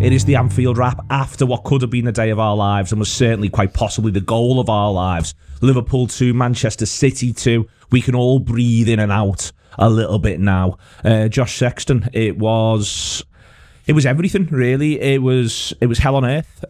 It is the Anfield Wrap after what could have been the day of our lives and was certainly quite possibly the goal of our lives. Liverpool 2, Manchester City 2. We can all breathe in and out a little bit now. Josh Sexton, it was everything, really. It was hell on earth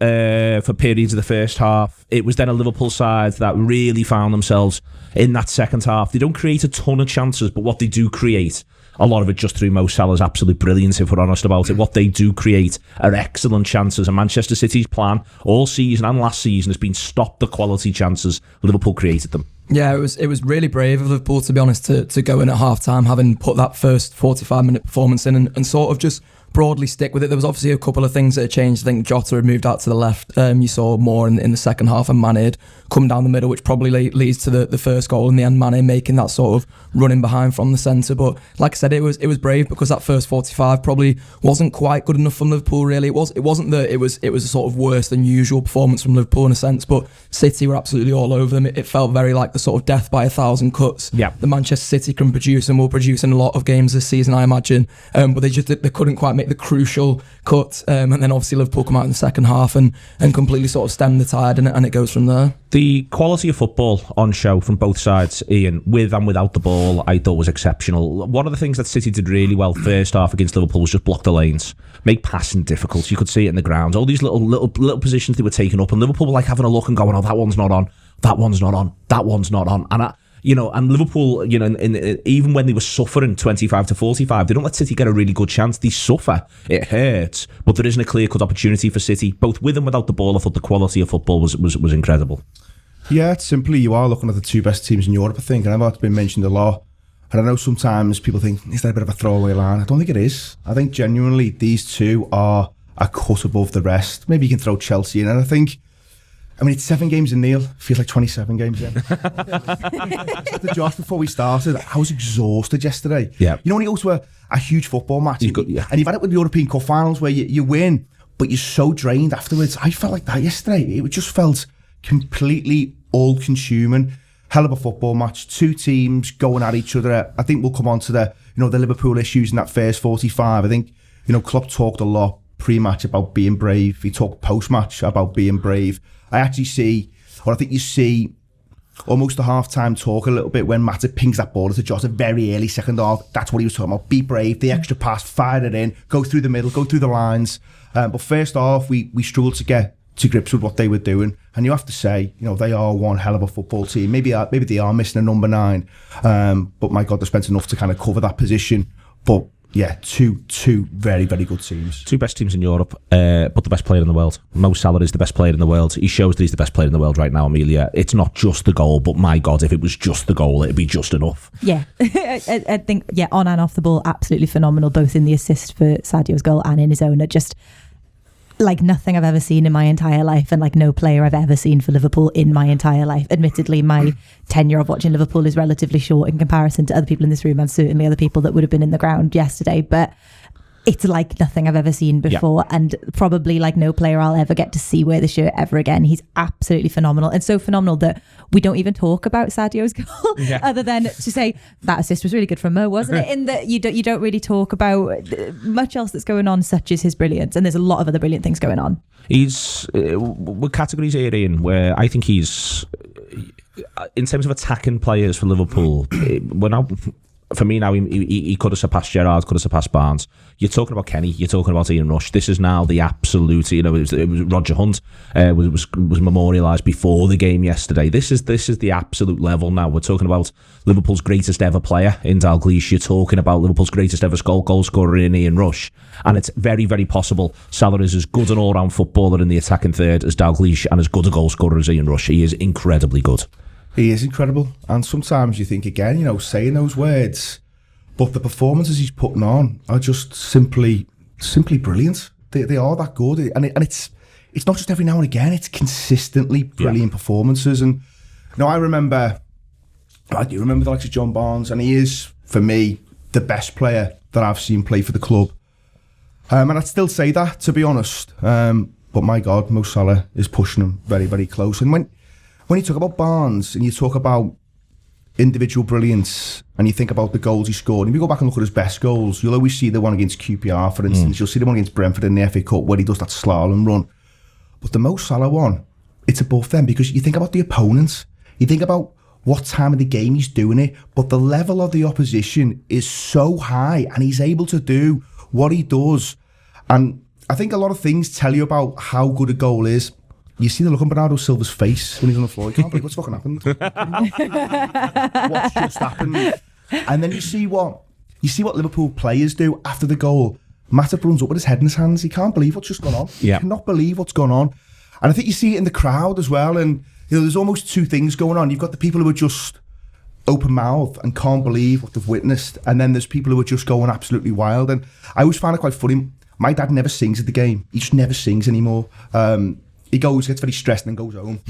for periods of the first half. It was then a Liverpool side that really found themselves in that second half. They don't create a ton of chances, but what they do create, a lot of it just through Mo Salah's absolute brilliance, if we're honest about it. What they do create are excellent chances, and Manchester City's plan all season and last season has been stop the quality chances. Liverpool created them. Yeah, it was really brave of Liverpool, to be honest, to go in at half-time, having put that first 45-minute performance in and sort of just broadly stick with it. There was obviously a couple of things that had changed. I think Jota had moved out to the left. You saw more in the second half, and Mane had come down the middle, which probably leads to the first goal in the end. Mane making that sort of running behind from the centre. But like I said, it was brave because that first 45 probably wasn't quite good enough from Liverpool. Really, it wasn't that it was a sort of worse than usual performance from Liverpool in a sense. But City were absolutely all over them. It felt very like the sort of death by 1,000 cuts. Yeah. The Manchester City can produce and will produce in a lot of games this season, I imagine. But they couldn't quite make the crucial cut, and then obviously Liverpool come out in the second half and completely sort of stem the tide, and it goes from there. The quality of football on show from both sides, Ian, with and without the ball, I thought was exceptional. One of the things that City did really well first half against Liverpool was just block the lanes, make passing difficult. You could see it in the ground. All these little positions they were taking up, and Liverpool were like having a look and going, "Oh, that one's not on. That one's not on. That one's not on." And Liverpool, even when they were suffering 25 to 45, they don't let City get a really good chance. They suffer. It hurts, but there isn't a clear-cut opportunity for City, both with and without the ball. I thought the quality of football was incredible. Yeah, it's simply you are looking at the two best teams in Europe, I think, and I know it's been mentioned a lot. And I know sometimes people think, is that a bit of a throwaway line? I don't think it is. I think genuinely these two are a cut above the rest. Maybe you can throw Chelsea in, and I mean, it's 7 games in, Neil. Feels like 27 games in. The Josh, before we started, I was exhausted yesterday. Yeah. You know when you go to a huge football match, and you've had it with the European Cup finals where you win, but you're so drained afterwards. I felt like that yesterday. It just felt completely all-consuming. Hell of a football match. 2 teams going at each other. I think we'll come on to the Liverpool issues in that first 45. I think, Klopp talked a lot pre-match about being brave. He talked post-match about being brave. I think you see almost the half-time talk a little bit when Matip pings that ball to Jota very early second half. That's what he was talking about. Be brave, the extra pass, fire it in, go through the middle, go through the lines. But first half, we struggled to get to grips with what they were doing. And you have to say, they are one hell of a football team. Maybe they are missing a number 9. But my God, they spent enough to kind of cover that position. But yeah, two very, very good teams. 2 best teams in Europe, but the best player in the world. Mo Salah is the best player in the world. He shows that he's the best player in the world right now, Emilia. It's not just the goal, but my God, if it was just the goal, it'd be just enough. Yeah, I think, on and off the ball, absolutely phenomenal, both in the assist for Sadio's goal and in his own. Just like nothing I've ever seen in my entire life, and like no player I've ever seen for Liverpool in my entire life. Admittedly, my tenure of watching Liverpool is relatively short in comparison to other people in this room, and certainly other people that would have been in the ground yesterday, but it's like nothing I've ever seen before, and probably like no player I'll ever get to see wear the shirt ever again. He's absolutely phenomenal, and so phenomenal that we don't even talk about Sadio's goal other than to say that assist was really good from Mo, wasn't it? In that you don't really talk about much else that's going on, such as his brilliance, and there's a lot of other brilliant things going on. He's with categories here, Ian, where I think he's in terms of attacking players for Liverpool. For me now, he could have surpassed Gerrard, could have surpassed Barnes. You're talking about Kenny, you're talking about Ian Rush. This is now the absolute, it was Roger Hunt was memorialised before the game yesterday. This is the absolute level now. We're talking about Liverpool's greatest ever player in Dalglish. You're talking about Liverpool's greatest ever goal scorer in Ian Rush. And it's very, very possible Salah is as good an all-round footballer in the attacking third as Dalglish and as good a goal scorer as Ian Rush. He is incredibly good. He is incredible, and sometimes you think again, saying those words, but the performances he's putting on are just simply brilliant. They are that good, and it's not just every now and again. It's consistently brilliant performances. And I do remember the likes of John Barnes, and he is for me the best player that I've seen play for the club. And I'd still say that, to be honest. But my God, Mo Salah is pushing him very, very close. And when you talk about Barnes and you talk about individual brilliance and you think about the goals he scored, and if you go back and look at his best goals, you'll always see the one against QPR, for instance. You'll see the one against Brentford in the FA Cup where he does that slalom run. But the Mo Salah one, it's above them, because you think about the opponents, you think about what time of the game he's doing it, but the level of the opposition is so high and he's able to do what he does. And I think a lot of things tell you about how good a goal is. You see the look on Bernardo Silva's face when he's on the floor. You can't believe what's fucking happened. What's just happened? And then you see what Liverpool players do after the goal. Matip runs up with his head in his hands. He can't believe what's just gone on. Yeah. He cannot believe what's gone on. And I think you see it in the crowd as well. And there's almost two things going on. You've got the people who are just open mouthed and can't believe what they've witnessed, and then there's people who are just going absolutely wild. And I always find it quite funny. My dad never sings at the game. He just never sings anymore. He gets very stressed and then goes home.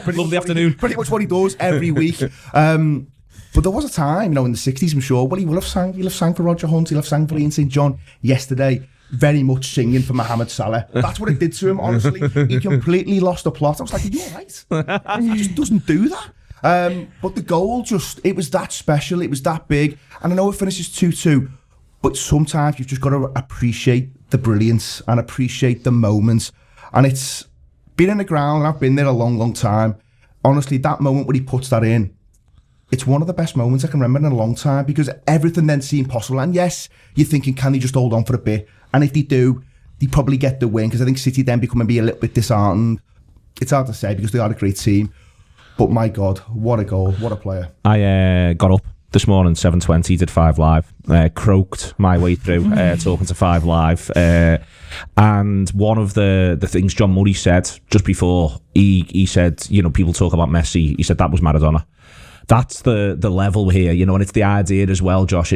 Lovely afternoon. Pretty much what he does every week. But there was a time, in the 60s, I'm sure, well, he'll have sang for Roger Hunt, he'll have sang for Ian St John. Yesterday, very much singing for Mohamed Salah. That's what it did to him, honestly. He completely lost the plot. I was like, are you all right? He just doesn't do that. But the goal it was that special, it was that big. And I know it finishes 2-2, but sometimes you've just got to appreciate the brilliance and appreciate the moments. And it's been in the ground, and I've been there a long, long time. Honestly, that moment when he puts that in, it's one of the best moments I can remember in a long time, because everything then seemed possible. And yes, you're thinking, can they just hold on for a bit? And if they do, they probably get the win, because I think City then become maybe a little bit disheartened. It's hard to say because they are a great team. But my God, what a goal, what a player. I got up this morning, 7:20, did 5 Live, croaked my way through talking to 5 Live. And one of the things John Murray said just before, he said, people talk about Messi, he said that was Maradona. That's the level here, and it's the idea as well, Josh.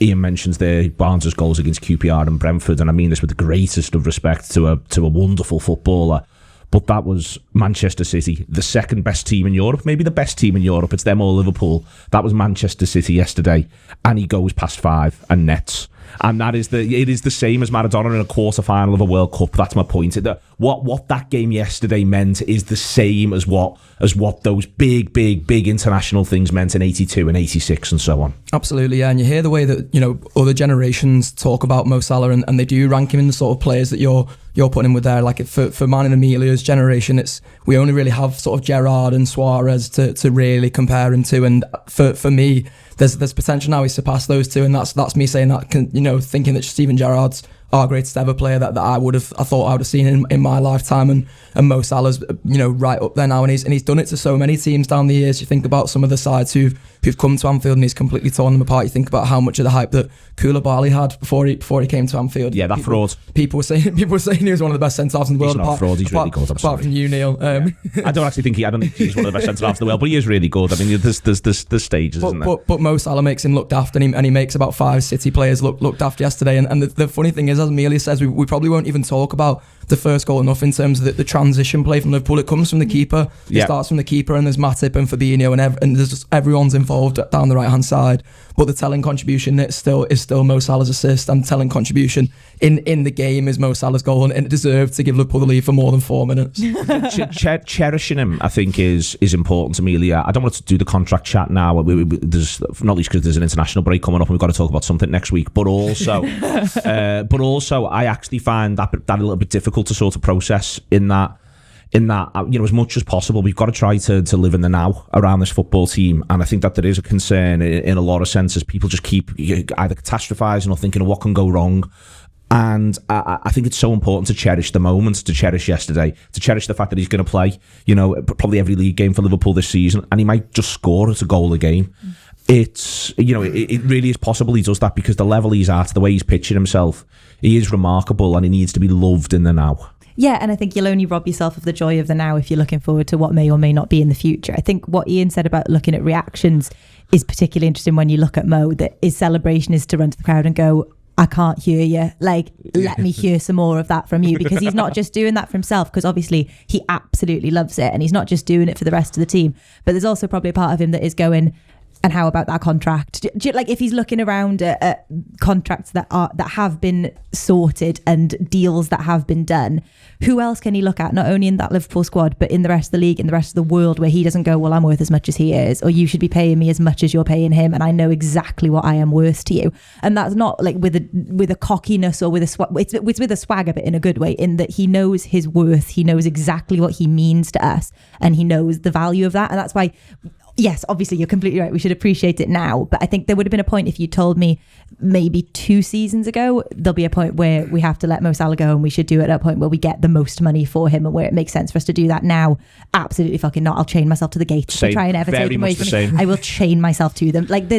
Ian mentions the Barnes' goals against QPR and Brentford, and I mean this with the greatest of respect to a wonderful footballer. But that was Manchester City, the second best team in Europe, maybe the best team in Europe. It's them or Liverpool. That was Manchester City yesterday, and he goes past 5 and nets. And it is the same as Maradona in a quarter-final of a World Cup. That's my point. What that game yesterday meant is the same as what those big international things meant in 82 and 86 and so on. Absolutely, yeah. And you hear the way that other generations talk about Mo Salah, and they do rank him in the sort of players that you're putting him with there. Like for mine and Emilia's generation, we only really have sort of Gerrard and Suarez to really compare him to. And for me, there's potential now he's surpassed those two, and that's me saying that, thinking that Steven Gerrard's our greatest ever player that I thought I would have seen in my lifetime, and Mo Salah's right up there now, and he's done it to so many teams down the years. You think about some of the sides who've come to Anfield and he's completely torn them apart. You think about how much of the hype that Koulibaly had before he came to Anfield. Yeah, that fraud. People were saying he was one of the best centre-halves in the world. He's not a fraud. He's really good. Apart from you, Neil. I don't think he's one of the best centre-halves in the world, but he is really good. I mean, there's stages, isn't there? But Mo Salah makes him look daft, and he makes about 5 City players look daft yesterday. And the funny thing is, as Emilia says, we probably won't even talk about the first goal enough in terms of the transition play from Liverpool. It comes from the keeper. It starts from the keeper, and there's Matip and Fabinho, and there's just everyone's involved down the right hand side. But the telling contribution is still Mo Salah's assist, and the telling contribution in the game is Mo Salah's goal, and it deserved to give Liverpool the lead for more than 4 minutes. Cherishing him, I think, is important to Emilia. I don't want to do the contract chat now. There's not least because there's an international break coming up, and we've got to talk about something next week. But also, I actually find that a little bit difficult to sort of process in that, as much as possible, we've got to try to live in the now around this football team. And I think that there is a concern in a lot of senses. People just keep either catastrophizing or thinking of what can go wrong. And I think it's so important to cherish the moments, to cherish yesterday, to cherish the fact that he's going to play, probably every league game for Liverpool this season, and he might just score as a goal a game. It's, it really is possible he does that, because the level he's at, the way he's pitching himself, he is remarkable, and he needs to be loved in the now. Yeah, and I think you'll only rob yourself of the joy of the now if you're looking forward to what may or may not be in the future. I think what Ian said about looking at reactions is particularly interesting when you look at Mo, that his celebration is to run to the crowd and go, I can't hear you. Let me hear some more of that from you, because he's not just doing that for himself, because obviously he absolutely loves it, and he's not just doing it for the rest of the team. But there's also probably a part of him that is going, And how about that contract? Like if he's looking around at contracts that have been sorted and deals that have been done, who else can he look at? Not only in that Liverpool squad, but in the rest of the league, in the rest of the world, where he doesn't go, well, I'm worth as much as he is, or you should be paying me as much as you're paying him, and I know exactly what I am worth to you. And that's not like with a cockiness or with it's with a swagger, but in a good way, in that he knows his worth, he knows exactly what he means to us, and he knows the value of that, and that's why. Yes, obviously you're completely right. We should appreciate it now. But I think there would have been a point if you told me maybe 2 seasons ago, there'll be a point where we have to let Mo Salah go and we should do it at a point where we get the most money for him and where it makes sense for us to do that now. Absolutely fucking not. I'll chain myself to the gate to try and ever take him away from me. I will chain myself to them. Like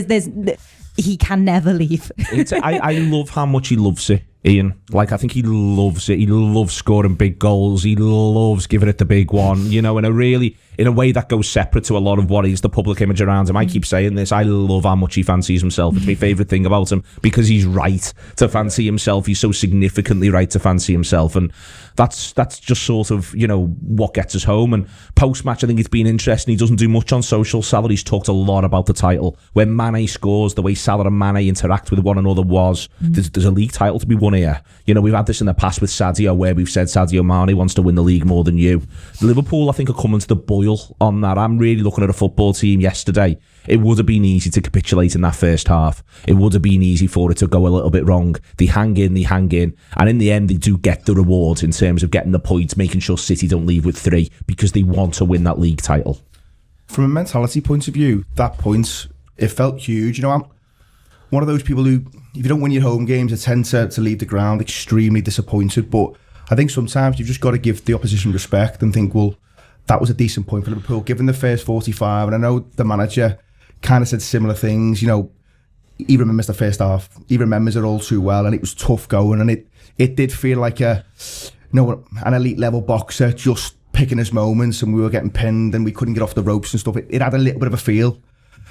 he can never leave. I love how much he loves it, Ian. Like, I think he loves it. He loves scoring big goals. He loves giving it the big one, in a way that goes separate to a lot of what is the public image around him. I keep saying this. I love how much he fancies himself. It's my favourite thing about him, because he's right to fancy himself. He's so significantly right to fancy himself. And that's just sort of, what gets us home. And post-match, I think it's been interesting. He doesn't do much on social. Salah, he's talked a lot about the title. When Mane scores, the way Salah and Mane interact with one another there's a league title to be won here. We've had this in the past with Sadio, where we've said Sadio Mane wants to win the league more than you. Liverpool, I think, are coming to the boil on that. I'm really looking at a football team yesterday. It would have been easy to capitulate in that first half. It would have been easy for it to go a little bit wrong. They hang in, and in the end they do get the reward in terms of getting the points, making sure City don't leave with 3, because they want to win that league title. From a mentality point of view, that point, it felt huge. I'm one of those people who, if you don't win your home games, I tend to leave the ground extremely disappointed. But I think sometimes you've just got to give the opposition respect and think, well, that was a decent point for Liverpool, given the first 45. And I know the manager kind of said similar things. He remembers the first half. He remembers it all too well, and it was tough going. And it did feel like an elite level boxer just picking his moments, and we were getting pinned and we couldn't get off the ropes and stuff. It had a little bit of a feel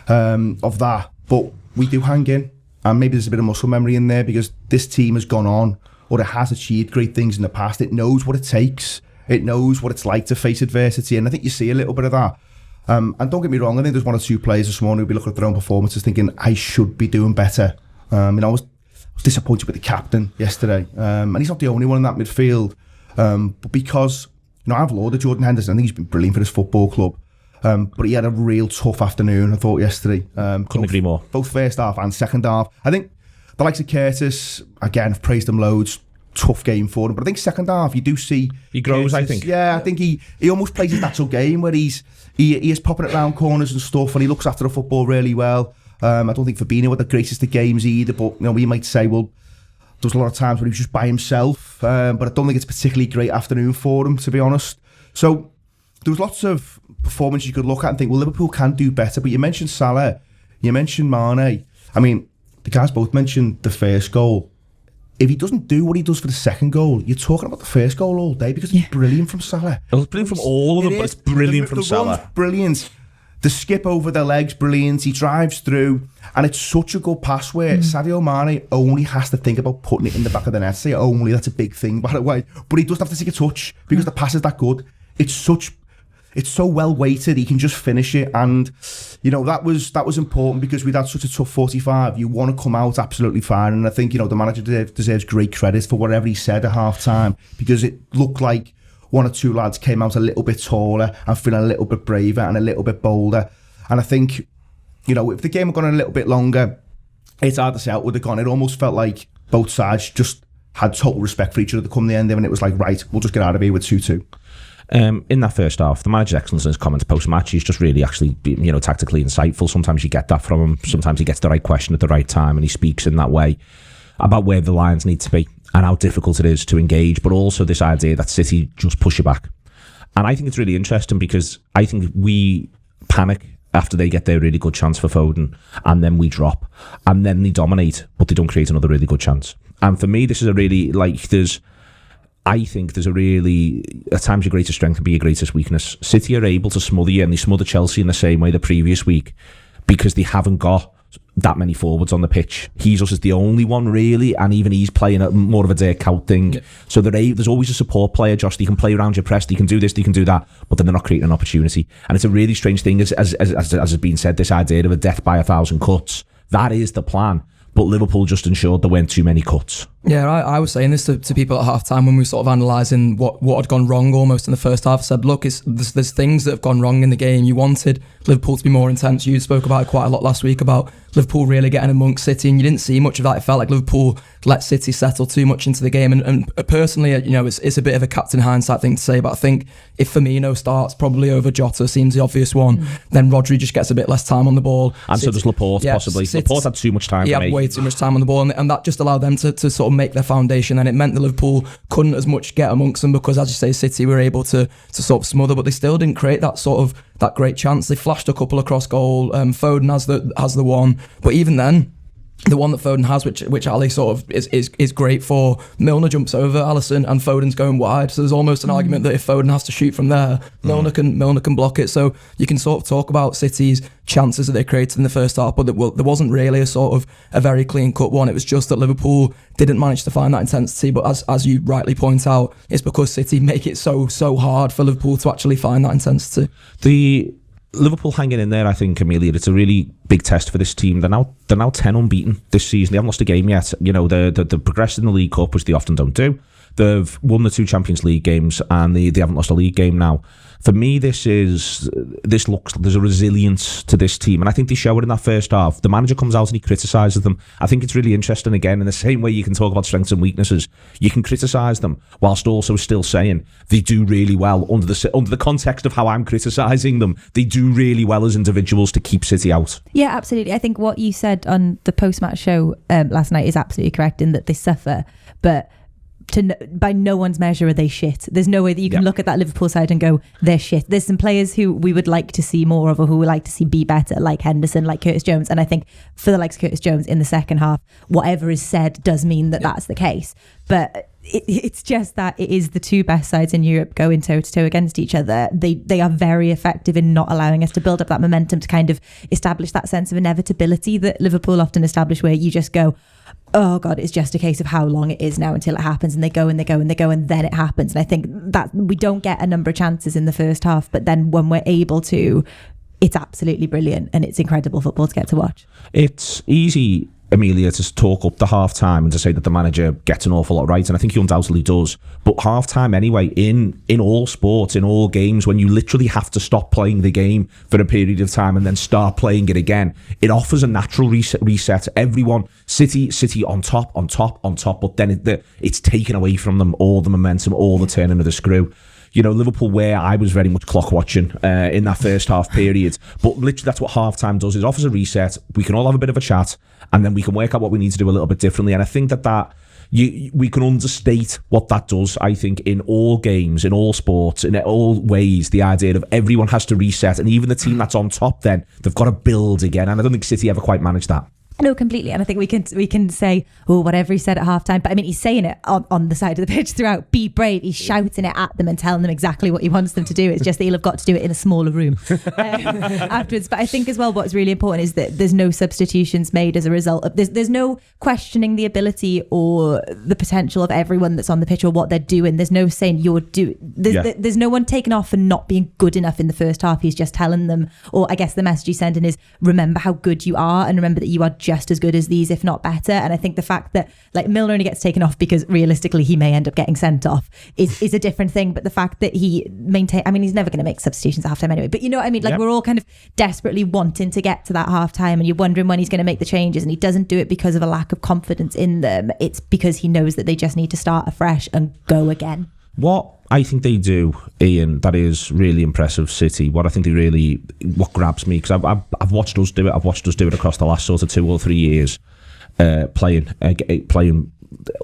of that. But we do hang in, and maybe there's a bit of muscle memory in there, because this team has gone on, or it has achieved great things in the past. It knows what it takes. It knows what it's like to face adversity, and I think you see a little bit of that. And don't get me wrong, I think there's 1 or 2 players this morning who'll be looking at their own performances thinking, I should be doing better. I was disappointed with the captain yesterday, and he's not the only one in that midfield. But because, I've lauded Jordan Henderson. I think he's been brilliant for this football club. But he had a real tough afternoon, I thought, yesterday. Couldn't agree more. Both first half and second half. I think the likes of Curtis, again, I've praised him loads. Tough game for him, but I think second half you do see he grows. Curtis, I think. Yeah, I think he almost plays his natural game where he is popping it around corners and stuff, and he looks after the football really well. I don't think Fabinho had the greatest of games either, but we might say, well, there was a lot of times when he was just by himself, but I don't think it's a particularly great afternoon for him, to be honest. So there was lots of performances you could look at and think, well, Liverpool can do better. But you mentioned Salah, you mentioned Mane. I mean, the guys both mentioned the first goal. If he doesn't do what he does for the second goal, you're talking about the first goal all day, because it's brilliant from Salah. It's brilliant from all of them, but it's brilliant from Salah. The run's brilliant. The skip over the legs, brilliant. He drives through, and it's such a good pass where Sadio Mane only has to think about putting it in the back of the net. Say only, that's a big thing, by the way. But he doesn't have to take a touch, because the pass is that good. It's so well weighted, he can just finish it. And that was important, because we'd had such a tough 45. You want to come out absolutely fine, and I think the manager deserves great credit for whatever he said at half time, because it looked like 1 or 2 lads came out a little bit taller and feeling a little bit braver and a little bit bolder. And I think if the game had gone a little bit longer, it's hard to say how it would have gone. It almost felt like both sides just had total respect for each other to come the end of, and it was like, right, we'll just get out of here with 2-2. In that first half, the manager's excellence in his comments post-match, he's just really actually, tactically insightful. Sometimes you get that from him. Sometimes he gets the right question at the right time, and he speaks in that way about where the Lions need to be and how difficult it is to engage, but also this idea that City just push you back. And I think it's really interesting, because I think we panic after they get their really good chance for Foden, and then we drop, and then they dominate, but they don't create another really good chance. And for me, this is a really, I think there's a really, at times your greatest strength can be your greatest weakness. City are able to smother you, and they smother Chelsea in the same way the previous week, because they haven't got that many forwards on the pitch. Jesus is the only one really, and even he's playing a more of a Dirk Kuyt thing. Yeah. So there's always a support player, Josh. They can play around your press, they can do this, they can do that, but then they're not creating an opportunity. And it's a really strange thing, as has been said, this idea of a death by 1,000 cuts. That is the plan. But Liverpool just ensured there weren't too many cuts. Yeah, I was saying this to people at half-time when we were sort of analysing what had gone wrong almost in the first half. I said, look, there's things that have gone wrong in the game. You wanted Liverpool to be more intense. You spoke about it quite a lot last week about Liverpool really getting amongst City, and you didn't see much of that. It felt like Liverpool let City settle too much into the game. And personally, it's a bit of a captain hindsight thing to say, but I think if Firmino starts probably over Jota, seems the obvious one, then Rodri just gets a bit less time on the ball. And so does Laporte, possibly. Laporte had too much time. He had way too much time on the ball, and that just allowed them to sort of make their foundation, and it meant that Liverpool couldn't as much get amongst them because, as you say, City were able to sort of smother, but they still didn't create that great chance. They flashed a couple across goal. Foden has the one, but even then, the one that Foden has, which Ali sort of is great for, Milner jumps over Alisson and Foden's going wide. So there's almost an argument that if Foden has to shoot from there, Milner can block it. So you can sort of talk about City's chances that they created in the first half, but there wasn't really a very clean cut one. It was just that Liverpool didn't manage to find that intensity. But as you rightly point out, it's because City make it so hard for Liverpool to actually find that intensity. The Liverpool hanging in there, I think, Emilia, it's a really big test for this team. They're now 10 unbeaten this season. They haven't lost a game yet. They're progressed in the League Cup, which they often don't do. They've won the 2 Champions League games, and they haven't lost a league game now. For me, there's a resilience to this team, and I think they show it in that first half. The manager comes out and he criticises them. I think it's really interesting, again, in the same way you can talk about strengths and weaknesses, you can criticise them whilst also still saying they do really well under the context of how I'm criticising them. They do really well as individuals to keep City out. Yeah, absolutely. I think what you said on the post-match show last night is absolutely correct in that they suffer, but by no one's measure are they shit. There's no way that you can look at that Liverpool side and go, they're shit. There's some players who we would like to see more of, or who we like to see be better, like Henderson, like Curtis Jones. And I think for the likes of Curtis Jones in the second half, whatever is said does mean that that's the case. But it's just that it is the 2 best sides in Europe going toe-to-toe against each other. They are very effective in not allowing us to build up that momentum to kind of establish that sense of inevitability that Liverpool often establish, where you just go, oh God, it's just a case of how long it is now until it happens, and they go and they go and they go, and then it happens. And I think that we don't get a number of chances in the first half, but then when we're able to, it's absolutely brilliant, and it's incredible football to get to watch. It's easy, Emilia, to talk up the half-time and to say that the manager gets an awful lot right, and I think he undoubtedly does. But half-time anyway, in all sports, in all games, when you literally have to stop playing the game for a period of time and then start playing it again, it offers a natural reset. Everyone, City on top, but then it's taken away from them all the momentum, all the turning of the screw. Liverpool, where I was very much clock watching in that first half period. But literally that's what half-time does. It offers a reset. We can all have a bit of a chat, and then we can work out what we need to do a little bit differently. And I think that we can understate what that does, I think, in all games, in all sports, in all ways, the idea of everyone has to reset. And even the team that's on top then, they've got to build again. And I don't think City ever quite managed that. No, completely. And I think we can say, whatever he said at halftime. But I mean, he's saying it on the side of the pitch throughout. Be brave. He's shouting it at them and telling them exactly what he wants them to do. It's just that he'll have got to do it in a smaller room afterwards. But I think as well, what's really important is that there's no substitutions made as a result of there's no questioning the ability or the potential of everyone that's on the pitch or what they're doing. There's no saying there's no one taken off for not being good enough in the first half. He's just telling them, or I guess the message he's sending is, remember how good you are, and remember that you are just as good as these, if not better. And I think the fact that Milner only gets taken off because realistically he may end up getting sent off is a different thing. But the fact that he he's never going to make substitutions at halftime anyway. But you know what I mean? We're all kind of desperately wanting to get to that halftime, and you're wondering when he's going to make the changes, and he doesn't do it because of a lack of confidence in them. It's because he knows that they just need to start afresh and go again. What I think they do, Ian, that is really impressive, City. What grabs me, because I've watched us do it. I've watched us do it across the last sort of 2 or 3 years, playing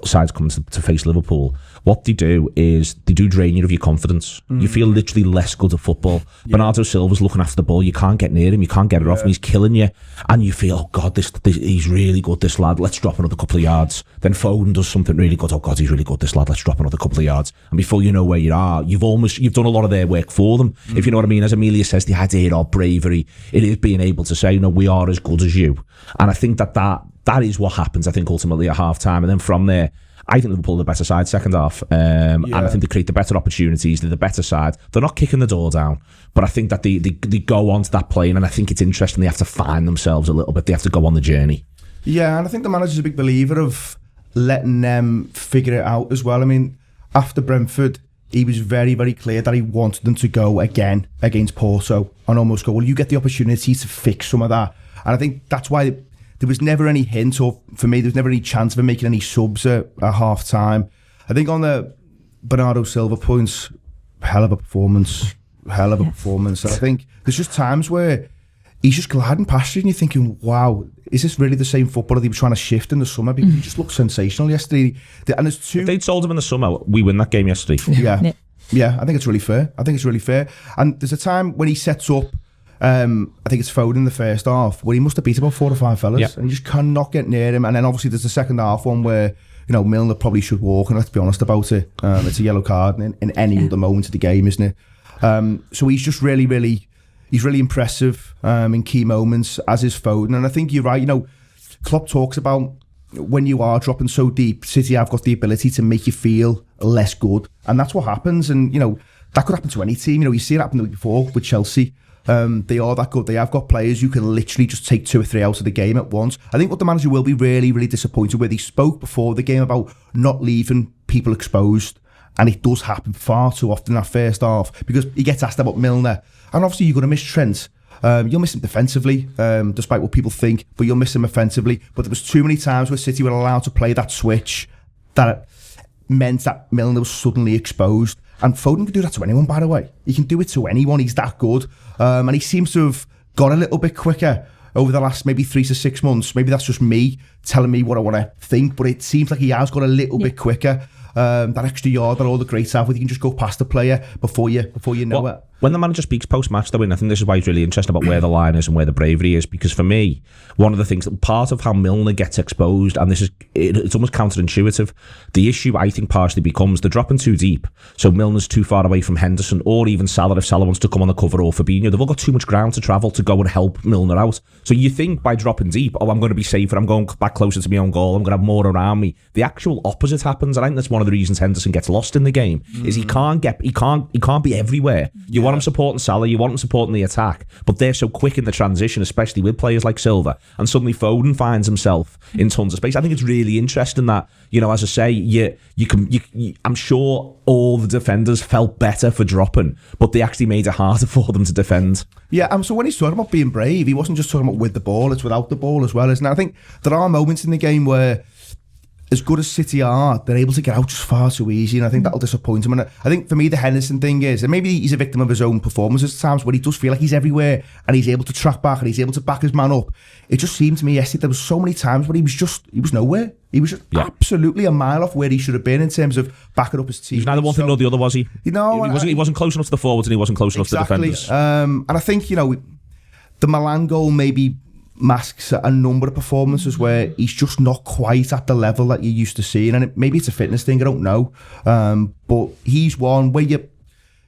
sides come to face Liverpool, what they do is they do drain you of your confidence. You feel literally less good at football. Bernardo Silva's looking after the ball. You can't get near him. You can't get it off him. He's killing you. And you feel, oh God, this he's really good, this lad. Let's drop another couple of yards. Then Foden does something really good. Oh God, he's really good, this lad. Let's drop another couple of yards. And before you know where you are, you've done a lot of their work for them. If you know what I mean. As Emilia says, the idea of bravery, it is being able to say, no, we are as good as you. And I think that is what happens, I think, ultimately at half-time. And then from there, I think Liverpool are the better side second half. And I think they create the better opportunities. They're the better side. They're not kicking the door down. But I think that they go onto that plane, and I think it's interesting. They have to find themselves a little bit. They have to go on the journey. Yeah, and I think the manager's a big believer of letting them figure it out as well. I mean, after Brentford, he was very, very clear that he wanted them to go again against Porto and almost go, well, you get the opportunity to fix some of that. And I think that's why there was never any hint, or for me, there was never any chance of him making any subs at half time. I think on the Bernardo Silva points, hell of a performance. And I think there's just times where he's just gliding past you and you're thinking, wow, is this really the same footballer that he was trying to shift in the summer? Because he just looked sensational yesterday. And there's two. If they'd told him in the summer, we win that game yesterday. Yeah, I think it's really fair. And there's a time when he sets up, I think it's Foden in the first half, where he must have beat about 4 or 5 fellas, and you just cannot get near him. And then obviously there's the second half one where, you know, Milner probably should walk, and let's be honest about it. It's a yellow card in any other moment of the game, isn't it? So he's just really, really, he's really impressive in key moments, as is Foden. And I think you're right, you know, Klopp talks about when you are dropping so deep, City have got the ability to make you feel less good. And that's what happens. And, you know, that could happen to any team. You know, you see it happen the week before with Chelsea. They are that good. They have got players who can literally just take 2 or 3 out of the game at once. I think what the manager will be really, really disappointed with, he spoke before the game about not leaving people exposed. And it does happen far too often in that first half, because he gets asked about Milner. And obviously you're going to miss Trent. You'll miss him defensively, despite what people think, but you'll miss him offensively. But there was too many times where City were allowed to play that switch that meant that Milner was suddenly exposed. And Foden can do that to anyone, by the way. He can do it to anyone. He's that good. And he seems to have got a little bit quicker over the last maybe 3 to 6 months. Maybe that's just me telling me what I want to think, but it seems like he has got a little bit quicker. That extra yard that all the greats have, where you can just go past the player before you know it. When the manager speaks post-match, though, and I think this is why he's really interested about where the line is and where the bravery is, because for me, one of the things, part of how Milner gets exposed, and this is, it's almost counterintuitive, the issue I think partially becomes they're dropping too deep, so Milner's too far away from Henderson, or even Salah if Salah wants to come on the cover, or Fabinho. They've all got too much ground to travel to go and help Milner out. So you think by dropping deep, oh, I'm going to be safer, I'm going back closer to my own goal, I'm going to have more around me. The actual opposite happens, and I think that's one of the reasons Henderson gets lost in the game, is he can't be everywhere. You want him supporting Salah, you want him supporting the attack, but they're so quick in the transition, especially with players like Silva, and suddenly Foden finds himself in tons of space. I think it's really interesting that, you know, as I say, you I'm sure all the defenders felt better for dropping, but they actually made it harder for them to defend. Yeah, so when he's talking about being brave, he wasn't just talking about with the ball, it's without the ball as well, isn't it? I think there are moments in the game where, as good as City are, they're able to get out just far too easy, and I think that'll disappoint him. And I think for me, the Henderson thing is, and maybe he's a victim of his own performances at times, where he does feel like he's everywhere and he's able to track back and he's able to back his man up. It just seemed to me yesterday there was so many times where he was nowhere. He was just absolutely a mile off where he should have been in terms of backing up his team. He was neither one thing nor the other, was he? You know, he wasn't close enough to the forwards and he wasn't close enough to the defenders. And I think, you know, the Milan goal maybe masks a number of performances where he's just not quite at the level that you're used to seeing, and maybe it's a fitness thing, I don't know, but he's one where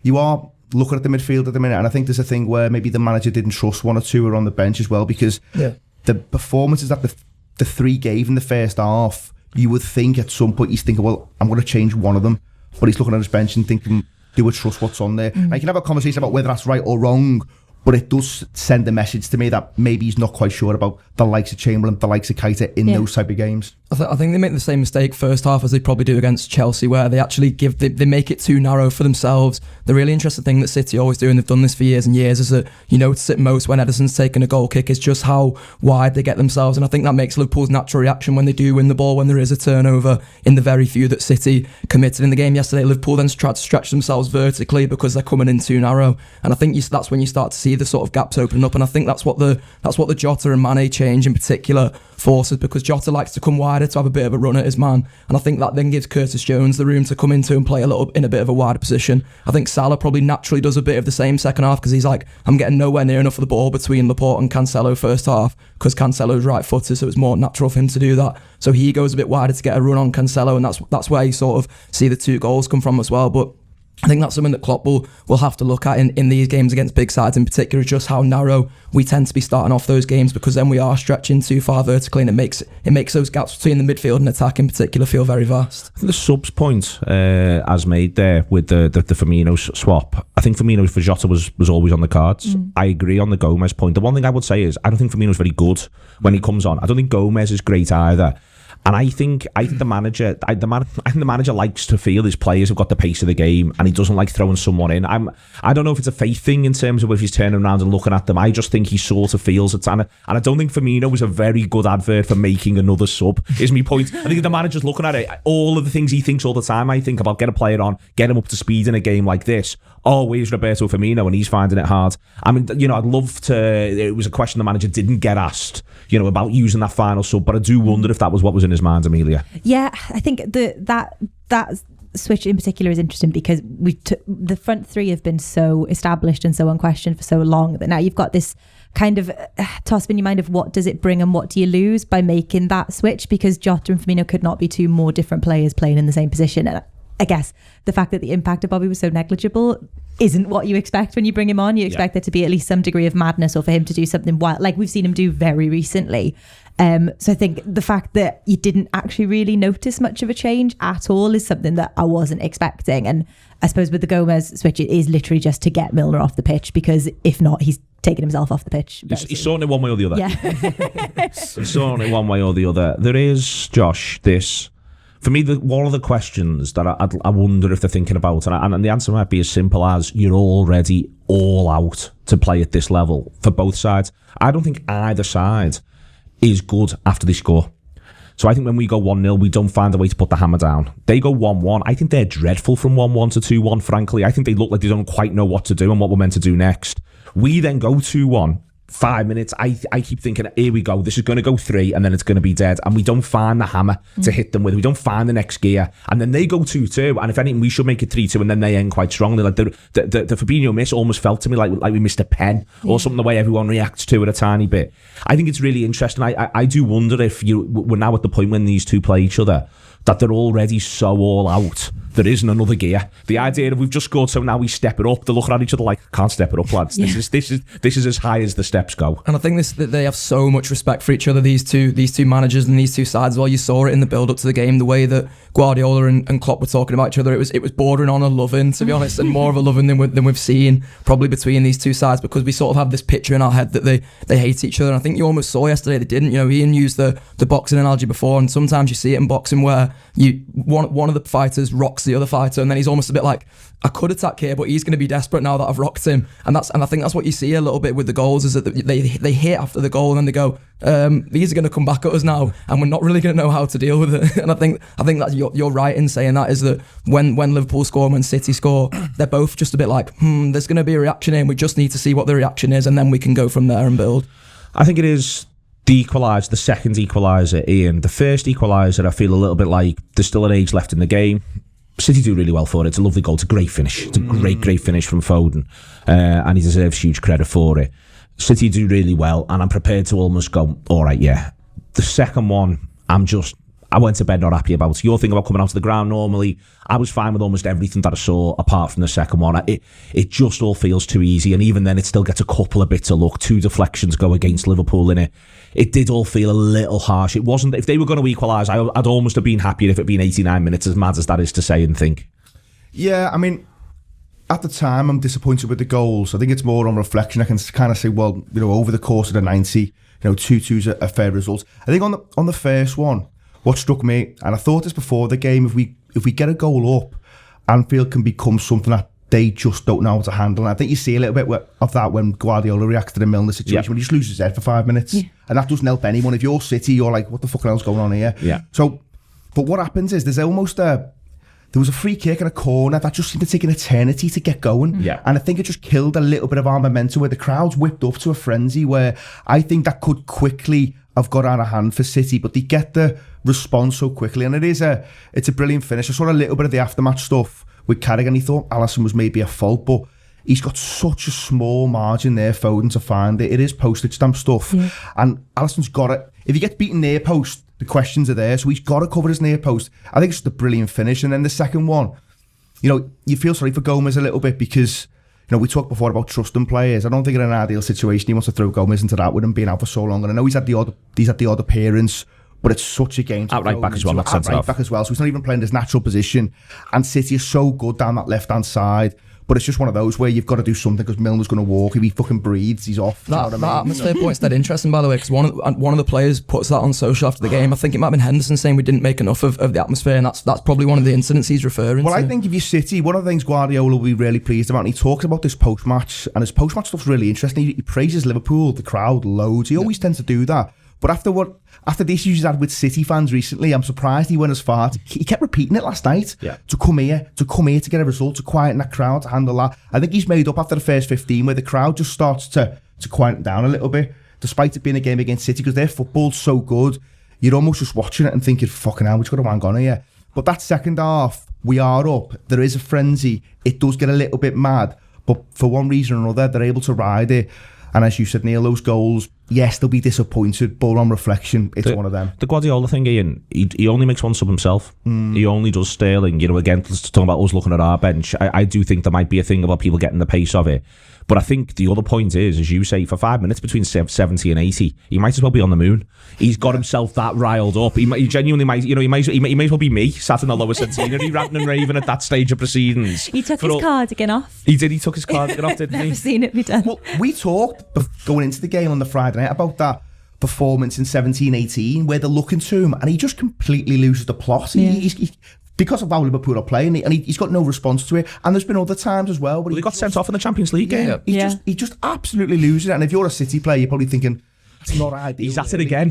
you are looking at the midfield at the minute, and I think there's a thing where maybe the manager didn't trust 1 or 2 who are on the bench as well, because the performances that the 3 gave in the first half, you would think at some point he's thinking, well, I'm going to change one of them, but he's looking at his bench and thinking, do I trust what's on there? And you can have a conversation about whether that's right or wrong, but it does send a message to me that maybe he's not quite sure about the likes of Chamberlain, the likes of Keita in those type of games. I think they make the same mistake first half as they probably do against Chelsea, where they actually they make it too narrow for themselves. The really interesting thing that City always do, and they've done this for years and years, is that you notice it most when Ederson's taking a goal kick, is just how wide they get themselves. And I think that makes Liverpool's natural reaction when they do win the ball, when there is a turnover, in the very few that City committed in the game yesterday. Liverpool then tried to stretch themselves vertically because they're coming in too narrow. And I think that's when you start to see the sort of gaps opening up, and I think that's what the Jota and Mane change in particular forces, because Jota likes to come wider to have a bit of a run at his man, and I think that then gives Curtis Jones the room to come into and play in a bit of a wider position. I think Salah probably naturally does a bit of the same second half, because he's like, I'm getting nowhere near enough of the ball between Laporte and Cancelo first half, because Cancelo's right-footed, so it's more natural for him to do that. So he goes a bit wider to get a run on Cancelo, and that's where you sort of see the 2 goals come from as well. But I think that's something that Klopp will have to look at in these games against big sides in particular, just how narrow we tend to be starting off those games, because then we are stretching too far vertically, and it makes those gaps between the midfield and attack in particular feel very vast. I think the subs point as made there with the Firmino swap, I think Firmino for Jota was always on the cards. I agree on the Gomez point. The one thing I would say is I don't think Firmino's very good when he comes on. I don't think Gomez is great either. And I think the manager likes to feel his players have got the pace of the game, and he doesn't like throwing someone in. I don't know if it's a faith thing in terms of if he's turning around and looking at them. I just think he sort of feels it, and I don't think Firmino was a very good advert for making another sub. Is my point. I think the manager's looking at it, all of the things he thinks all the time. I think about get a player on, get him up to speed in a game like this. Oh, where's Roberto Firmino? And he's finding it hard. I mean, I'd love to. It was a question the manager didn't get asked, about using that final sub, but I do wonder if that was what was in his mind, Emilia. Yeah, I think that switch in particular is interesting, because the front 3 have been so established and so unquestioned for so long that now you've got this kind of toss in your mind of what does it bring and what do you lose by making that switch, because Jota and Firmino could not be 2 more different players playing in the same position. And I guess the fact that the impact of Bobby was so negligible isn't what you expect when you bring him on. You expect there to be at least some degree of madness, or for him to do something wild, like we've seen him do very recently. So I think the fact that you didn't actually really notice much of a change at all is something that I wasn't expecting. And I suppose with the Gomez switch, it is literally just to get Milner off the pitch, because if not, he's taking himself off the pitch. He's sorting it one way or the other. Yeah. He's sorting it one way or the other. There is, Josh, this... For me, one of the questions that I wonder if they're thinking about, and the answer might be as simple as you're already all out to play at this level for both sides. I don't think either side is good after they score. So I think when we go 1-0, we don't find a way to put the hammer down. They go 1-1. I think they're dreadful from 1-1 to 2-1, frankly. I think they look like they don't quite know what to do and what we're meant to do next. We then go 2-1. 5 minutes, I keep thinking, here we go, this is going to go 3 and then it's going to be dead, and we don't find the hammer to hit them with, we don't find the next gear, and then they go 2-2, and if anything we should make it 3-2, and then they end quite strongly. Like the Fabinho miss almost felt to me like we missed a pen or something, the way everyone reacts to it a tiny bit. I think it's really interesting. I do wonder if we're now at the point when these two play each other that they're already so all out. There isn't another gear. The idea of we've just scored, so now we step it up. They're looking at each other like, can't step it up, lads. Yeah. This is as high as the steps go. And I think they have so much respect for each other. These two managers and these two sides. Well, you saw it in the build up to the game. The way that Guardiola and Klopp were talking about each other, it was bordering on a loving, to be honest, and more of a loving than we've seen probably between these two sides, because we sort of have this picture in our head that they hate each other. And I think you almost saw yesterday they didn't. Ian used the boxing analogy before, and sometimes you see it in boxing where one of the fighters rocks the other fighter, and then he's almost a bit like, I could attack here, but he's going to be desperate now that I've rocked him. And I think that's what you see a little bit with the goals, is that they hit after the goal and then they go, these are going to come back at us now, and we're not really going to know how to deal with it. And I think that you're right in saying that, is that when Liverpool score and when City score, they're both just a bit like, there's going to be a reaction here, and we just need to see what the reaction is, and then we can go from there and build. I think it is the second equaliser, Ian. The first equaliser, I feel a little bit like there's still an age left in the game. City do really well for it. It's a lovely goal. It's a great finish. It's a great finish from Foden, and he deserves huge credit for it. City do really well, and I'm prepared to almost go, all right, yeah. The second one, I went to bed not happy about. Your thing about coming out to the ground, normally I was fine with almost everything that I saw apart from the second one. It just all feels too easy, and even then it still gets a couple of bits of luck. 2 deflections go against Liverpool in it. It did all feel a little harsh. It wasn't, if they were going to equalise, I'd almost have been happier if it had been 89 minutes, as mad as that is to say and think. Yeah, I mean, at the time I'm disappointed with the goals. I think it's more on reflection. I can kind of say, well, over the course of the 90, 2-2's a fair result. I think on the first one, what struck me, and I thought this before the game, if we get a goal up, Anfield can become something that they just don't know how to handle. And I think you see a little bit of that when Guardiola reacts to the Milner situation, when he just loses his head for 5 minutes. Yeah. And that doesn't help anyone. If you're City, you're like, what the fuck else going on here? Yeah. So, but what happens is there's almost there was a free kick and a corner that just seemed to take an eternity to get going. Yeah. And I think it just killed a little bit of our momentum where the crowd's whipped up to a frenzy where I think that could quickly have got out of hand for City, but they get the response so quickly. And it's a brilliant finish. I saw a little bit of the aftermatch stuff with Carragher. He thought Alisson was maybe at fault, but he's got such a small margin there, Foden, to find it. It is postage stamp stuff. Yeah. And Alisson's got it. If he gets beaten near post, the questions are there, so he's got to cover his near post. I think it's just a brilliant finish. And then the second one, you feel sorry for Gomez a little bit because, we talked before about trusting players. I don't think in an ideal situation he wants to throw Gomez into that with him being out for so long. And I know he's had the odd appearance, but it's such a game to right back as well, not centre back as well. So he's not even playing his natural position. And City is so good down that left-hand side. But it's just one of those where you've got to do something because Milner's going to walk. If he fucking breathes, he's off. That atmosphere point's dead interesting, by the way, because one of the players puts that on social after the game. I think it might have been Henderson saying we didn't make enough of the atmosphere, and that's probably one of the incidents he's referring to. Well, I think if you're City, one of the things Guardiola will be really pleased about, and he talks about this post-match, and his post-match stuff's really interesting. He praises Liverpool, the crowd, loads. He always tends to do that. But after the issues he's had with City fans recently, I'm surprised he went as far. He kept repeating it last night. Yeah. To come here to get a result, to quieten that crowd, to handle that. I think he's made up after the first 15 where the crowd just starts to quieten down a little bit, despite it being a game against City, because their football's so good. You're almost just watching it and thinking, fucking hell, we just got to hang on here. But that second half, we are up. There is a frenzy. It does get a little bit mad. But for one reason or another, they're able to ride it. And as you said, Neil, those goals, yes, they'll be disappointed, but on reflection, it's one of them. The Guardiola thing, Ian, he only makes one sub himself. He only does Sterling. Again, talking about us looking at our bench, I do think there might be a thing about people getting the pace of it. But I think the other point is, as you say, for 5 minutes between 70 and 80, he might as well be on the moon. He's got himself that riled up. He genuinely might, he may as well be me, sat in the lower centenary, ranting and raving at that stage of proceedings. He took his cardigan off. He took his cardigan off, didn't he? Never seen it be done. Well, we talked going into the game on the Friday night about that performance in 17-18 where they're looking to him and he just completely loses the plot. Yeah. He because of how Liverpool are playing, and he's got no response to it. And there's been other times as well. But he got sent off in the Champions League game. He just absolutely loses it. And if you're a City player, you're probably thinking, it's not ideal. He's at it again.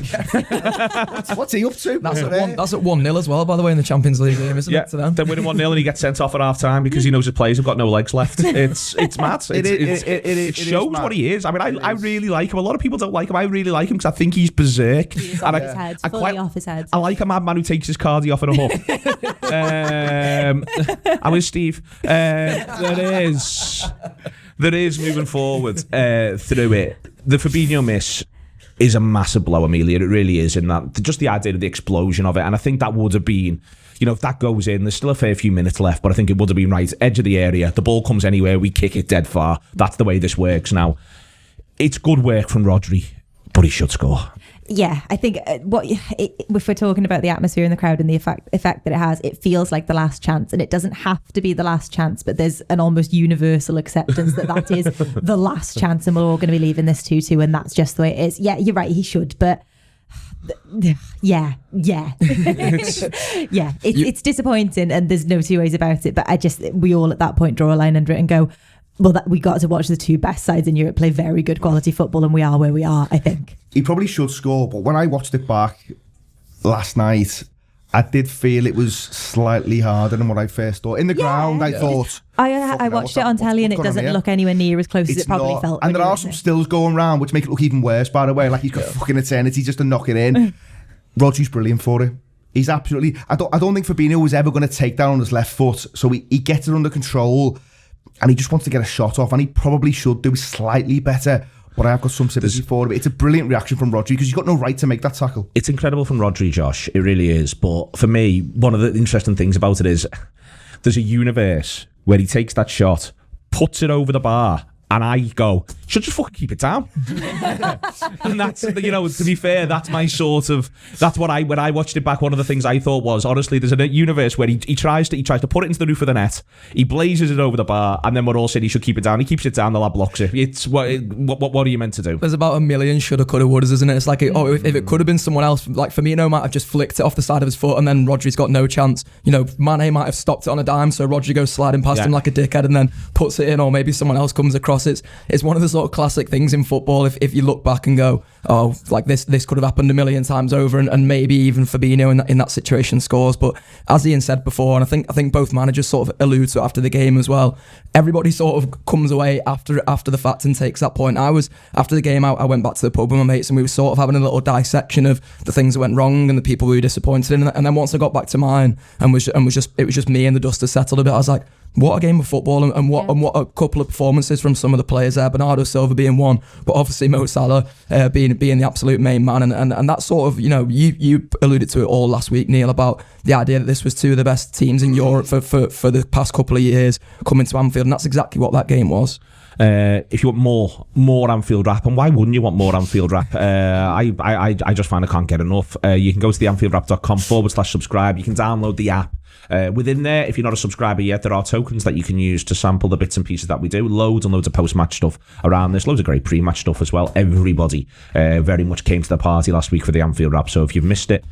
What's he up to? That's at 1-0 as well, by the way, in the Champions League game, isn't it? To them? They're winning 1-0 and he gets sent off at half time because he knows his players have got no legs left. It's mad. It shows what he is. I mean, I really like him. A lot of people don't like him. I really like him because I think he's berserk. He's off his head, fully off his head. I like a madman who takes his cardi off in a huff. I'm with Steve. There is moving forward through it. The Fabinho miss is a massive blow, Emilia. It really is, in that just the idea of the explosion of it. And I think that would have been, if that goes in, there's still a fair few minutes left, but I think it would have been right, edge of the area, the ball comes anywhere, we kick it dead far. That's the way this works now. It's good work from Rodri, but he should score. Yeah, I think if we're talking about the atmosphere in the crowd and the effect that it has, it feels like the last chance, and it doesn't have to be the last chance, but there's an almost universal acceptance that is the last chance, and we're all going to be leaving this 2-2, and that's just the way it is. Yeah, you're right, he should, but yeah. It's disappointing, and there's no two ways about it, but we all at that point draw a line under it and go, well, we got to watch the two best sides in Europe play very good quality football, and we are where we are, I think. He probably should score, but when I watched it back last night, I did feel it was slightly harder than what I first thought. In the ground, I thought... I watched it on telly and it doesn't look anywhere near as close as it probably felt. And there are some stills going around which make it look even worse, by the way. Like he's got fucking eternity just to knock it in. Rodri's brilliant for it. He's absolutely... I don't think Fabinho was ever going to take that on his left foot, so he gets it under control and he just wants to get a shot off, and he probably should do slightly better. But I have got some sympathy for him. It's a brilliant reaction from Rodri because he's got no right to make that tackle. It's incredible from Rodri, Josh. It really is. But for me, one of the interesting things about it is there's a universe where he takes that shot, puts it over the bar, and I go, should just fucking keep it down. And that's, to be fair, that's my sort of, that's what when I watched it back, one of the things I thought was, honestly, there's a universe where he tries to put it into the roof of the net, he blazes it over the bar, and then we're all saying he should keep it down. He keeps it down, the lad blocks it. It's what are you meant to do? There's about a million shoulda, coulda, wouldas, isn't it? It's like, if it could have been someone else, like Firmino might have just flicked it off the side of his foot, and then Rodri's got no chance. Mane might have stopped it on a dime, so Rodri goes sliding past him like a dickhead, and then puts it in, or maybe someone else comes across. It's one of the sort of classic things in football. If you look back and go, oh, like this could have happened a million times over, and maybe even Fabinho in that situation scores. But as Ian said before, and I think both managers sort of allude to it after the game as well, everybody sort of comes away after the fact and takes that point. After the game out, I went back to the pub with my mates and we were sort of having a little dissection of the things that went wrong and the people we were disappointed in. And then once I got back to mine it was just me and the dust had settled a bit, I was like, what a game of football, and what a couple of performances from some of the players there. Bernardo Silva being one, but obviously Mo Salah being the absolute main man, and that sort of, you alluded to it all last week, Neil, about the idea that this was two of the best teams in Europe for the past couple of years coming to Anfield, and that's exactly what that game was. If you want more Anfield Wrap, and why wouldn't you want more Anfield Wrap? I just find I can't get enough. You can go to the anfieldwrap.com/subscribe. You can download the app. Within there, if you're not a subscriber yet, there are tokens that you can use to sample the bits and pieces that we do. Loads and loads of post-match stuff around this. Loads of great pre-match stuff as well. Everybody very much came to the party last week for the Anfield Wrap. So if you've missed it,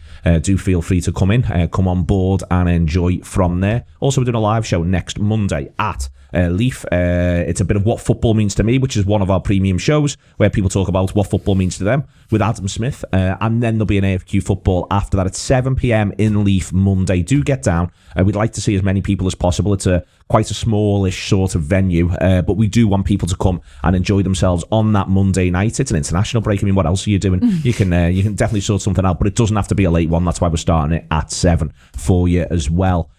do feel free to come in, come on board and enjoy from there. Also, we're doing a live show next Monday at Leaf. It's a bit of What Football Means to Me, which is one of our premium shows where people talk about what football means to them with Adam Smith. And then there'll be an AFQ football after that at 7 p.m. in Leaf Monday. Do get down. We'd like to see as many people as possible. It's quite a smallish sort of venue, but we do want people to come and enjoy themselves on that Monday night. It's an international break. I mean, what else are you doing? You can definitely sort something out, but it doesn't have to be a late one. That's why we're starting it at 7 for you as well.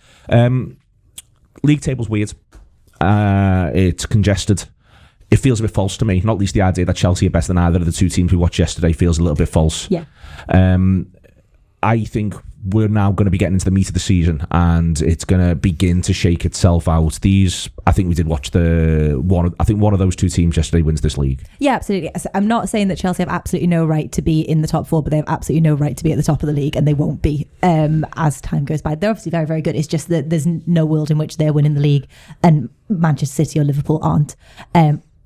League table's weird. It's congested. It feels a bit false to me. Not least the idea that Chelsea are better than either of the two teams we watched yesterday feels a little bit false. Yeah. I think we're now going to be getting into the meat of the season and it's going to begin to shake itself out. I think we did watch one of those two teams yesterday wins this league. Yeah, absolutely. I'm not saying that Chelsea have absolutely no right to be in the top four, but they have absolutely no right to be at the top of the league, and they won't be as time goes by. They're obviously very, very good. It's just that there's no world in which they're winning the league and Manchester City or Liverpool aren't.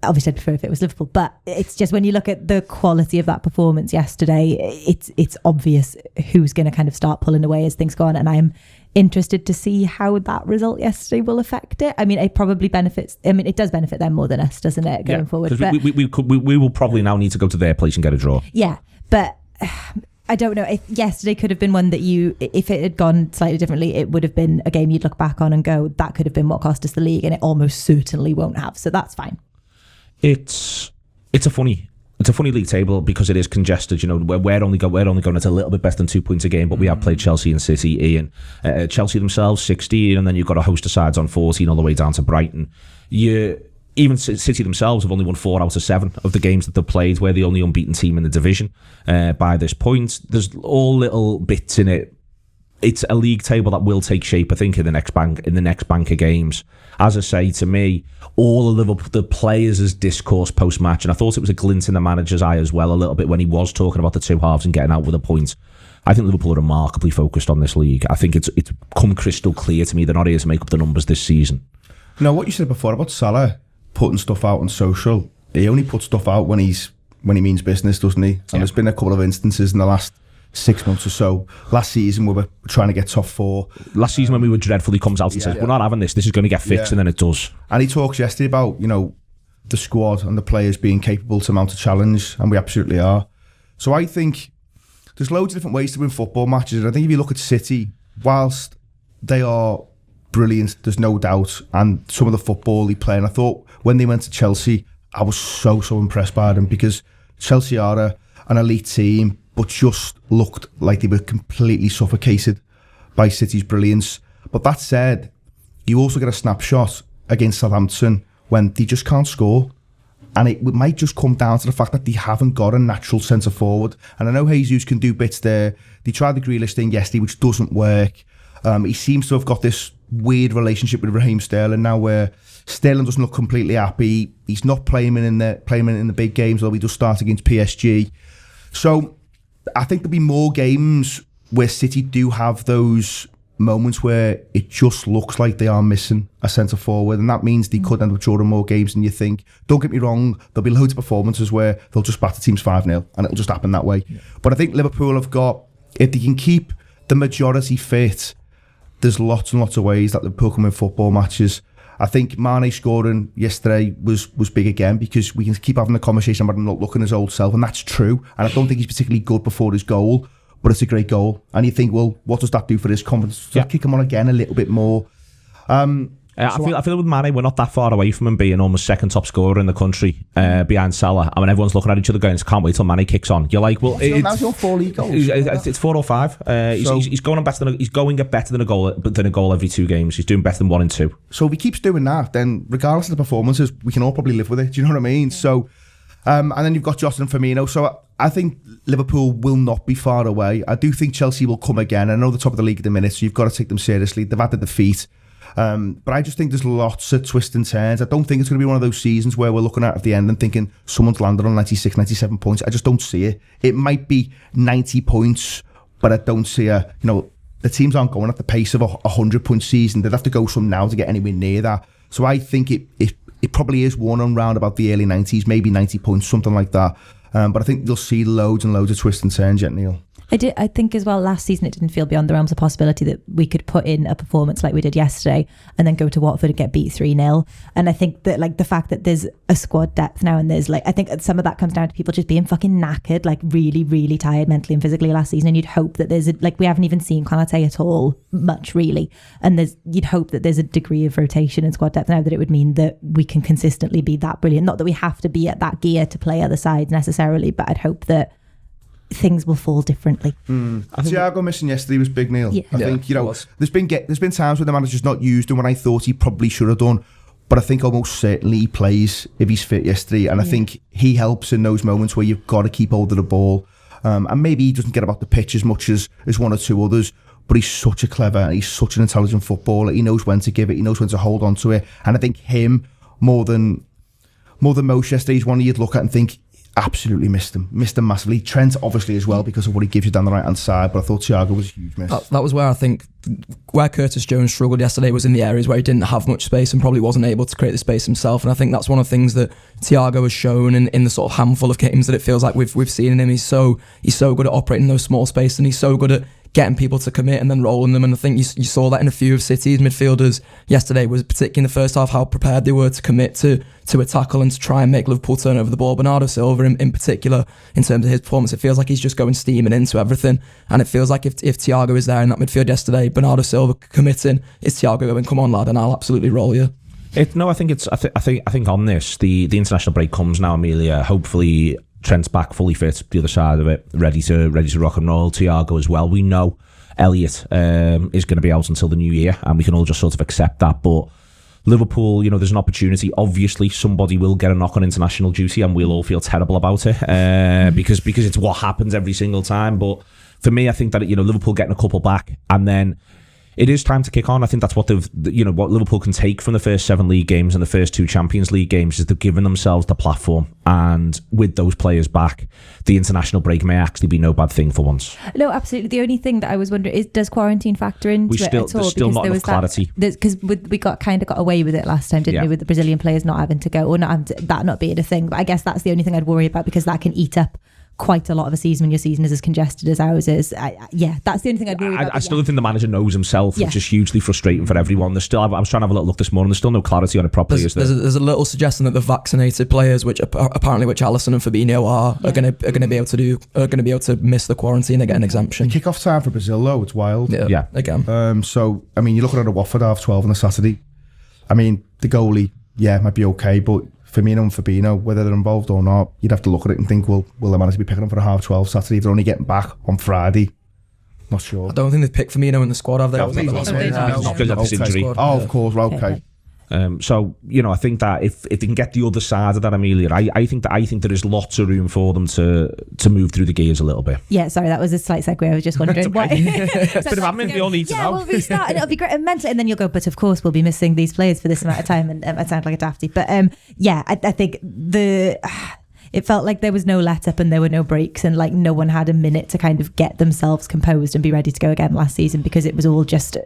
Obviously, I'd prefer if it was Liverpool, but it's just when you look at the quality of that performance yesterday, it's obvious who's going to kind of start pulling away as things go on, and I'm interested to see how that result yesterday will affect it. I mean, it probably benefits. I mean, it does benefit them more than us, doesn't it, going forward? But we will probably now need to go to their place and get a draw. Yeah, but I don't know. If yesterday could have been one that if it had gone slightly differently, it would have been a game you'd look back on and go, that could have been what cost us the league, and it almost certainly won't have. So that's fine. It's a funny league table because it is congested. We're only going at a little bit better than 2 points a game, but we have played Chelsea and City. Ian, Chelsea themselves 16, and then you've got a host of sides on 14 all the way down to Brighton. Even City themselves have only won 4 out of 7 of the games that they've played. We're the only unbeaten team in the division by this point. There's all little bits in it. It's a league table that will take shape, I think, in the next bank of games. As I say, to me, all of the players' discourse post-match, and I thought it was a glint in the manager's eye as well a little bit when he was talking about the two halves and getting out with a point. I think Liverpool are remarkably focused on this league. I think it's come crystal clear to me they're not here to make up the numbers this season. No, what you said before about Salah putting stuff out on social, he only puts stuff out when he means business, doesn't he? And there's been a couple of instances in the last 6 months or so. Last season we were trying to get top 4. Last season when we were dreadful, he comes out and says, we're not having this is going to get fixed, and then it does. And he talks yesterday about, the squad and the players being capable to mount a challenge, and we absolutely are. So I think there's loads of different ways to win football matches, and I think if you look at City, whilst they are brilliant, there's no doubt, and some of the football they play, and I thought when they went to Chelsea, I was so impressed by them, because Chelsea are an elite team, but just looked like they were completely suffocated by City's brilliance. But that said, you also get a snapshot against Southampton when they just can't score. And it might just come down to the fact that they haven't got a natural centre forward. And I know Jesus can do bits there. They tried the Grealish thing yesterday, which doesn't work. He seems to have got this weird relationship with Raheem Sterling now, where Sterling doesn't look completely happy. He's not playing in the big games, although he does start against PSG. So I think there'll be more games where City do have those moments where it just looks like they are missing a centre forward, and that means they could end up drawing more games than you think. Don't get me wrong, there'll be loads of performances where they'll just batter teams 5-0 and it'll just happen that way. Yeah. But I think Liverpool have got, if they can keep the majority fit, there's lots and lots of ways that Liverpool can win football matches. I think Mane scoring yesterday was big again, because we can keep having the conversation about him not looking his old self, and that's true. And I don't think he's particularly good before his goal, but it's a great goal. And you think, well, what does that do for his confidence? Does that kick him on again a little bit more? I feel with Mane, we're not that far away from him being almost second top scorer in the country behind Salah. I mean, everyone's looking at each other going, can't wait till Mane kicks on. You're like, well, it's your 4 league goals. It's 4 or 5. He's going better than a goal every 2 games. He's doing better than 1 and 2. So if he keeps doing that, then regardless of the performances, we can all probably live with it. Do you know what I mean? So, and then you've got Jota and Firmino. So I think Liverpool will not be far away. I do think Chelsea will come again. I know they're top of the league at the minute, so you've got to take them seriously. They've had the defeat. But I just think there's lots of twists and turns. I don't think it's going to be one of those seasons where we're looking at the end and thinking someone's landed on 96, 97 points. I just don't see it. It might be 90 points, but I don't see the teams aren't going at the pace of a 100-point season. They'd have to go some now to get anywhere near that. So I think it probably is won on round about the early 90s, maybe 90 points, something like that. But I think you'll see loads and loads of twists and turns yet, Neil. I think as well, last season it didn't feel beyond the realms of possibility that we could put in a performance like we did yesterday and then go to Watford and get beat 3-0. And I think that the fact that there's a squad depth now, and there's I think some of that comes down to people just being fucking knackered, really, really tired mentally and physically last season. And you'd hope that there's we haven't even seen Konate at all much really. And you'd hope that there's a degree of rotation and squad depth now that it would mean that we can consistently be that brilliant. Not that we have to be at that gear to play other sides necessarily, but I'd hope that things will fall differently. Thiago missing yesterday was big, Neil. Yeah. I think there's been times where the manager's not used him when I thought he probably should have done, but I think almost certainly he plays if he's fit yesterday, and I think he helps in those moments where you've got to keep hold of the ball, and maybe he doesn't get about the pitch as much as one or two others, but he's such an intelligent footballer. He knows when to give it, he knows when to hold on to it, and I think him more than most yesterday is one you'd look at and think, absolutely missed him massively. Trent obviously as well, because of what he gives you down the right hand side, but I thought Thiago was a huge miss. That was where I think Curtis Jones struggled yesterday, was in the areas where he didn't have much space and probably wasn't able to create the space himself. And I think that's one of the things that Thiago has shown in the sort of handful of games that it feels like we've seen in him. He's so good at operating those small spaces, and he's so good at getting people to commit and then rolling them. And I think you saw that in a few of City's midfielders yesterday, was particularly in the first half how prepared they were to commit to a tackle and to try and make Liverpool turn over the ball. Bernardo Silva in particular, in terms of his performance, it feels like he's just going steaming into everything. And it feels like if Thiago is there in that midfield yesterday, Bernardo Silva committing, is Thiago going, come on lad, and I'll absolutely roll you. I think on this, the international break comes now, Emilia. Hopefully Trent's back fully fit, the other side of it, ready to rock and roll. Thiago as well. We know Elliott is going to be out until the new year, and we can all just sort of accept that. But Liverpool, there's an opportunity. Obviously, somebody will get a knock on international duty, and we'll all feel terrible about it because it's what happens every single time. But for me, I think that Liverpool getting a couple back, and then it is time to kick on. I think that's what what Liverpool can take from the first 7 league games and the first 2 Champions League games is they've given themselves the platform, and with those players back, the international break may actually be no bad thing for once. No, absolutely. The only thing that I was wondering is, does quarantine factor into it at all? There's still not enough clarity. Because we got away with it last time, didn't we, with the Brazilian players not having to go, or that not being a thing. But I guess that's the only thing I'd worry about, because that can eat up quite a lot of a season when your season is as congested as ours is. That's the only thing I'd worry about. I still think the manager knows himself, which is hugely frustrating for everyone. There's still, I was trying to have a little look this morning, there's still no clarity on it properly. There's a little suggestion that the vaccinated players, which Alisson and Fabinho are going to be able to miss the quarantine. They get an exemption. The kick-off time for Brazil though, it's wild. Yeah. Again. So I mean, you're looking at a Watford half-12 on a Saturday. I mean, the goalie, might be okay, but Firmino and Fabinho, whether they're involved or not, you'd have to look at it and think, will they manage to be picking them for a half-12 Saturday? They're only getting back on Friday. Not sure. I don't think they've picked Firmino in the squad, have they? Not because of his injury. Of course, okay. So I think that if they can get the other side of that, Emilia, I think there is lots of room for them to move through the gears a little bit. Yeah, sorry, that was a slight segue. I was just wondering why. It's a bit of admin. We all need to know. We'll restart and it'll be great and mentally, and then you'll go, but of course we'll be missing these players for this amount of time, and I sound like a dafty, but I think it felt like there was no let up and there were no breaks, and like no one had a minute to kind of get themselves composed and be ready to go again last season, because it was all just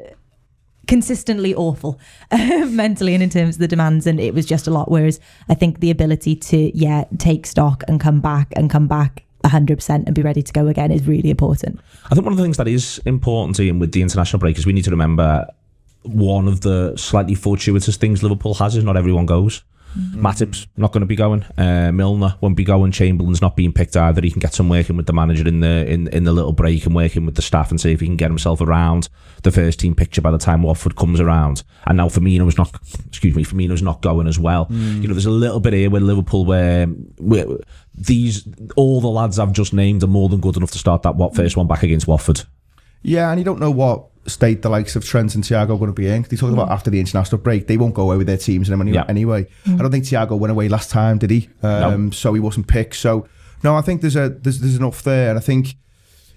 consistently awful mentally and in terms of the demands, and it was just a lot. Whereas I think the ability to take stock and come back 100% and be ready to go again is really important. I think one of the things that is important, Ian, with the international break is we need to remember one of the slightly fortuitous things Liverpool has is not everyone goes. Matip's not going to be going. Milner won't be going. Chamberlain's not being picked either. He can get some working with the manager in the little break and working with the staff and see if he can get himself around the first team picture by the time Watford comes around. And now Firmino's not going as well. There's a little bit here with Liverpool where all the lads I've just named are more than good enough to start that first one back against Watford. Yeah, and you don't know what state the likes of Trent and Thiago are going to be in. They talked about after the international break, they won't go away with their teams anyway. I don't think Thiago went away last time, did he? No. So he wasn't picked. So no, I think there's enough there, and I think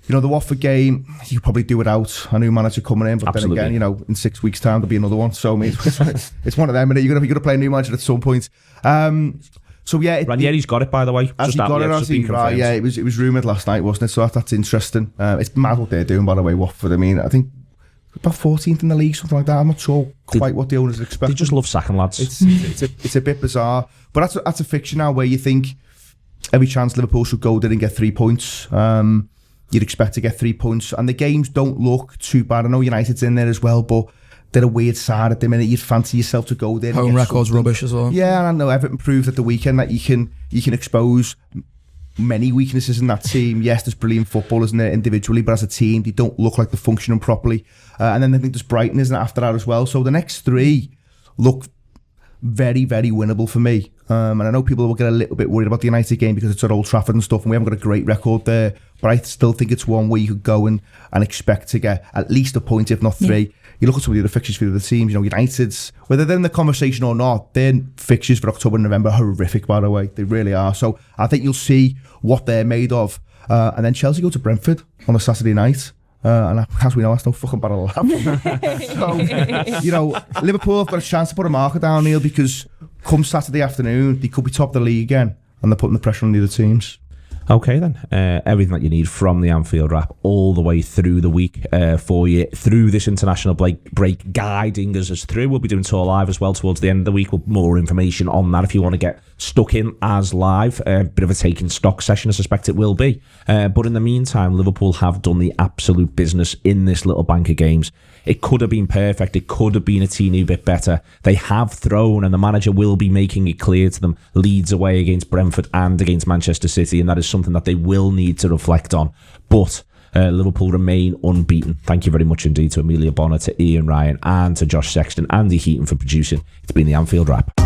the Watford game you probably do without a new manager coming in, but Absolutely. Then again, in 6 weeks' time there'll be another one. So it's one of them, and you're going to play a new manager at some point. So yeah, Ranieri's got it, by the way. Yeah, it was rumoured last night, wasn't it? So that's interesting. It's mad what they're doing, by the way, Watford. I mean, I think about 14th in the league, something like that. I'm not sure quite what the owners expect. They just love sacking lads. It's a bit bizarre, but that's a fixture now where you think every chance Liverpool should go there and get 3 points. You'd expect to get 3 points, and the games don't look too bad. I know United's in there as well, but they're a weird side at the minute. You'd fancy yourself to go there. Home record's rubbish as well. Yeah, and I know Everton proved at the weekend that you can expose many weaknesses in that team. Yes, there's brilliant football, isn't there, individually, but as a team, they don't look like they're functioning properly. And then I think there's Brighton, isn't it, after that as well. So the next three look very, very winnable for me. And I know people will get a little bit worried about the United game because it's at Old Trafford and stuff, and we haven't got a great record there. But I still think it's one where you could go and expect to get at least a point, if not three. Yeah. You look at some of the other fixtures for the other teams, United's, whether they're in the conversation or not, their fixtures for October and November are horrific, by the way. They really are. So I think you'll see what they're made of. And then Chelsea go to Brentford on a Saturday night. And as we know, that's no fucking battle. So, Liverpool have got a chance to put a marker down, Neil, because come Saturday afternoon, they could be top of the league again, and they're putting the pressure on the other teams. Okay then, everything that you need from the Anfield Wrap all the way through the week for you, through this international break, guiding us through. We'll be doing Tour Live as well towards the end of the week with more information on that if you want to get stuck in as live. A bit of a taking stock session, I suspect it will be. But in the meantime, Liverpool have done the absolute business in this little bank of games. It could have been perfect. It could have been a teeny bit better. They have thrown, and the manager will be making it clear to them, Leeds away against Brentford and against Manchester City, and that is something that they will need to reflect on. But Liverpool remain unbeaten. Thank you very much indeed to Emilia, Bona, to Ian Ryan, and to Josh Sexton, Andy Heaton for producing. It's been the Anfield Wrap.